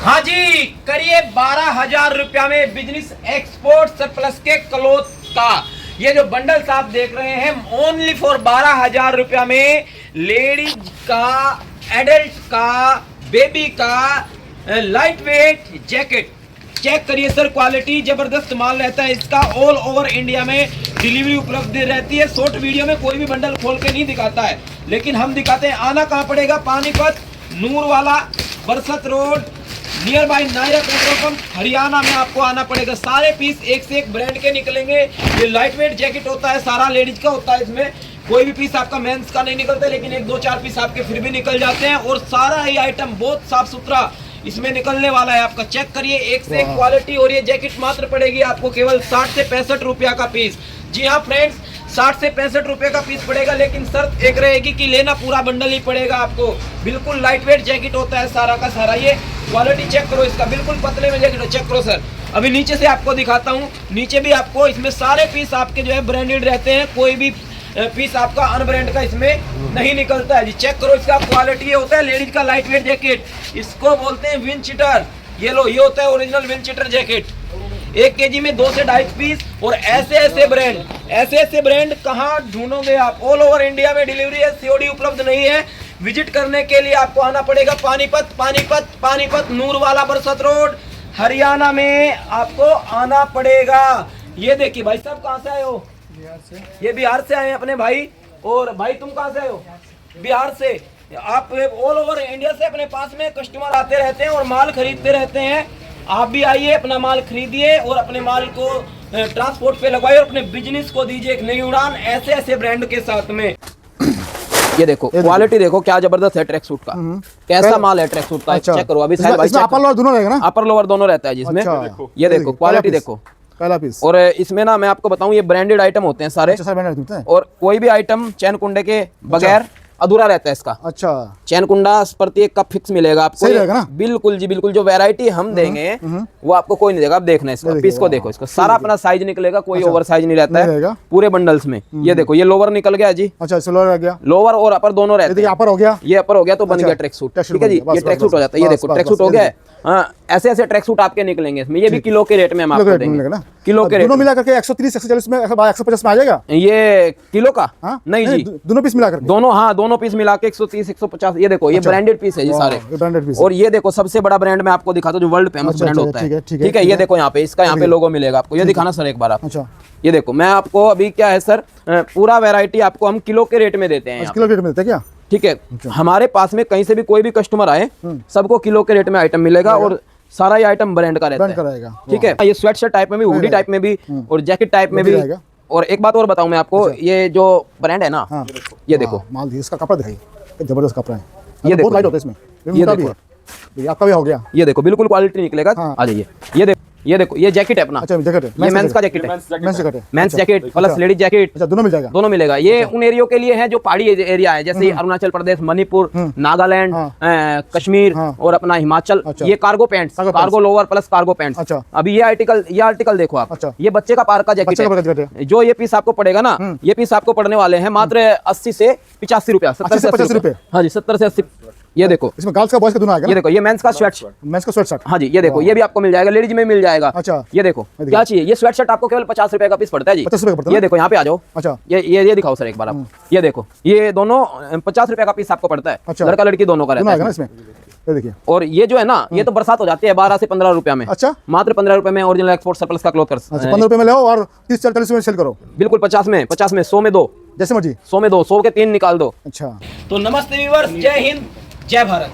हाँ जी, करिए 12,000 रुपया में बिजनेस एक्सपोर्ट सरप्लस के क्लोथ का ये जो बंडल्स आप देख रहे हैं ओनली फॉर 12,000 रुपया में लेडीज का, एडल्ट का, बेबी का लाइट वेट जैकेट। चेक करिए सर, क्वालिटी जबरदस्त माल रहता है इसका। ऑल ओवर इंडिया में डिलीवरी उपलब्ध रहती है। शॉर्ट वीडियो में कोई भी बंडल खोल के नहीं दिखाता है, लेकिन हम दिखाते हैं। आना कहाँ पड़ेगा? Panipat, Noorwala, Barsat road, near by Nayara petrol pump, Haryana में आपको आना पड़ेगा। सारे पीस एक से एक ब्रांड के निकलेंगे। ये लाइट वेट जैकेट होता है, सारा लेडीज का होता है। इसमें कोई भी पीस आपका मेंस का नहीं निकलता, लेकिन एक दो चार पीस आपके फिर भी निकल जाते हैं। और सारा ही आइटम बहुत साफ सुथरा इसमें निकलने वाला है आपका। चेक करिए, एक से एक क्वालिटी। और ये जैकेट मात्र पड़ेगी आपको केवल 60 से 65 रुपया का पीस। जी हाँ फ्रेंड्स, 60 से 65 रुपए का पीस पड़ेगा, लेकिन शर्त एक रहेगी कि लेना पूरा बंडल ही पड़ेगा आपको। बिल्कुल लाइट वेट जैकेट होता है सारा का सारा। ये क्वालिटी चेक करो इसका, बिल्कुल पतले में जैकेट। चेक करो सर, अभी नीचे से आपको दिखाता हूँ। नीचे भी आपको इसमें सारे पीस आपके जो है ब्रांडेड रहते हैं। कोई भी पीस आपका अनब्रांड का इसमें नहीं निकलता है जी। चेक करो इसका क्वालिटी। ये होता है लेडीज का लाइट वेट जैकेट, इसको बोलते हैं विंड चिटर। ये लो, ये होता है original wind cheater jacket. 1 KG में 2 से 2.5 पीस। और ऐसे ऐसे ब्रांड कहाँ ढूंढोगे आप? ऑल ओवर इंडिया में डिलीवरी है, सीओडी उपलब्ध नहीं है। विजिट करने के लिए आपको आना पड़ेगा पानीपत, नूरवाला, बरसत रोड, हरियाणा में आपको आना पड़ेगा। ये देखिए भाई साहब, कहाँ से आए हो? बिहार से। ये बिहार से आए हैं अपने भाई। और भाई तुम कहाँ से आए हो? बिहार से। आप ऑल ओवर इंडिया से अपने पास में कस्टमर आते रहते हैं और माल खरीदते रहते हैं। आप भी आइए, अपना माल खरीदिए और अपने माल को ट्रांसपोर्ट पे लगवाइए और अपने बिजनेस को दीजिए एक नई उड़ान ऐसे ब्रांड के साथ में। ये देखो क्वालिटी देखो क्या जबरदस्त है ट्रैक सूट का। कैसा माल है ट्रैक सूट का। अच्छा। चेक करो अभी side by side. Upper lower दोनों रहेगा ना? अपर लोअर दोनों रहता है जिसमें। अच्छा। ये देखो क्वालिटी देखो, पहला पीस। और इसमें ना मैं आपको बताऊं, ये ब्रांडेड आइटम होते हैं सारे। अच्छा, और कोई भी आइटम चैन कुंडे के बगैर अधूरा रहता है इसका। अच्छा, चैन कुंडा प्रत्येक का फिक्स मिलेगा आपको। सही रहेगा ना? बिल्कुल जी बिल्कुल। जो वैरायटी हम देंगे वो आपको कोई नहीं देगा। आप देखना इसका पीस को देखो, इसका सारा अपना साइज निकलेगा, कोई ओवर साइज नहीं रहता है पूरे बंडल्स में। ये देखो, ये लोअर निकल गया जी। अच्छा, लोअर आ गया। लोअर और अपर दोनों रहते हैं। अपर हो गया, ये अपर हो गया तो बन गया ट्रैक सूट। ठीक है जी, ये ट्रैक सूट हो जाता है। ये देखो ट्रैक सूट हो गया। हाँ, ऐसे ट्रैक सूट आपके निकलेंगे इसमें। ये भी किलो के रेट में हम आपको देंगे। किलो के रेट दोनों मिला करके 130 140 में 150 में आ जाएगा। ये किलो का? नहीं जी, दोनों पीस मिला करके। दोनों, हाँ दोनों पीस मिला के 130 150। ये देखो, ये ब्रांडेड पीस है जी सारे ब्रांडेड पीस। और ये देखो सबसे बड़ा ब्रांड मैं आपको दिखाता हूँ जो वर्ल्ड फेमस ब्रांड होता है। ठीक है, ये देखो यहाँ पे इसका यहाँ पे लोगो मिलेगा आपको। ये दिखाना सर एक बार आप। अच्छा, ये देखो मैं आपको अभी क्या है सर, पूरा वैरायटी आपको हम किलो के रेट में देते हैं। किलो के रेट में देते हैं क्या? ठीक है, हमारे पास में कहीं से भी कोई भी कस्टमर आए सबको किलो के रेट में आइटम मिलेगा। और सारा ही आइटम ब्रांड का रहता है। ठीक है, ये स्वेट शर्ट टाइप में भी, हुडी टाइप में भी, और जैकेट टाइप में भी। और एक बात और बताऊं मैं आपको, ये जो ब्रांड है ना, ये देखो माल, इसका कपड़ा दिखाइए, जबरदस्त कपड़ा है। ये देखो, लाइट होता है इसमें। ये देखो, आपका भी हो गया। ये देखो बिल्कुल क्वालिटी निकलेगा। आ जाइए, ये देखो ये जैकेट है अपना। अच्छा, जैकेट है, ये मेंस का जैकेट है। Men's jacket plus ladies jacket. अच्छा, दोनों मिल जाएगा। दोनों मिलेगा। ये उन एरियो के लिए है जो पहाड़ी एरिया है, जैसे अरुणाचल प्रदेश, मणिपुर, नागालैंड, कश्मीर और अपना हिमाचल। ये cargo pants, cargo lower plus cargo pants. अच्छा, अभी ये आर्टिकल देखो आप। अच्छा, ये बच्चे का पार्क का जैकेट है। जो ये पीस आपको पड़ेगा ना, ये पीस आपको पड़ने वाले हैं मात्र 80 से 85 रुपया। 70 से 80 रुपये। हाँ जी, 70 से 80। ये देखो, इसमें गर्ल्स का बॉयज का दोनों आएगा। ये देखो, ये मेंस का स्वेट शर्ट। हाँ जी, ये देखो, ये भी आपको मिल जाएगा, लेडीज में मिल जाएगा। अच्छा, ये देखो क्या चाहिए। ये स्वेट शर्ट आपको केवल 50 रुपए का पीस पड़ता है जी। 50 रुपए पड़ता है। ये देखो यहाँ पे आ जाओ। अच्छा, ये दिखाओ सर एक बार आप। ये देखो, ये दोनों 50 रुपए का पीस आपको पड़ता है। अच्छा, लड़का लड़की दोनों का रहता है इसमें। ये देखिए, और ये जो है ना, ये तो बरसात हो जाती है 12 से 15 रुपया में। अच्छा, मात्र 15 रुपए में ओरिजिनल एक्सपोर्ट सरप्लस का क्लॉथ। 15 रुपए में लो और 30-40 में सेल करो। बिल्कुल 50 में 100 में दो, जैसे मर्जी। 100 में दो, 100 के 3 निकाल दो। अच्छा, तो नमस्ते व्यूअर्स, जय हिंद, जय भारत।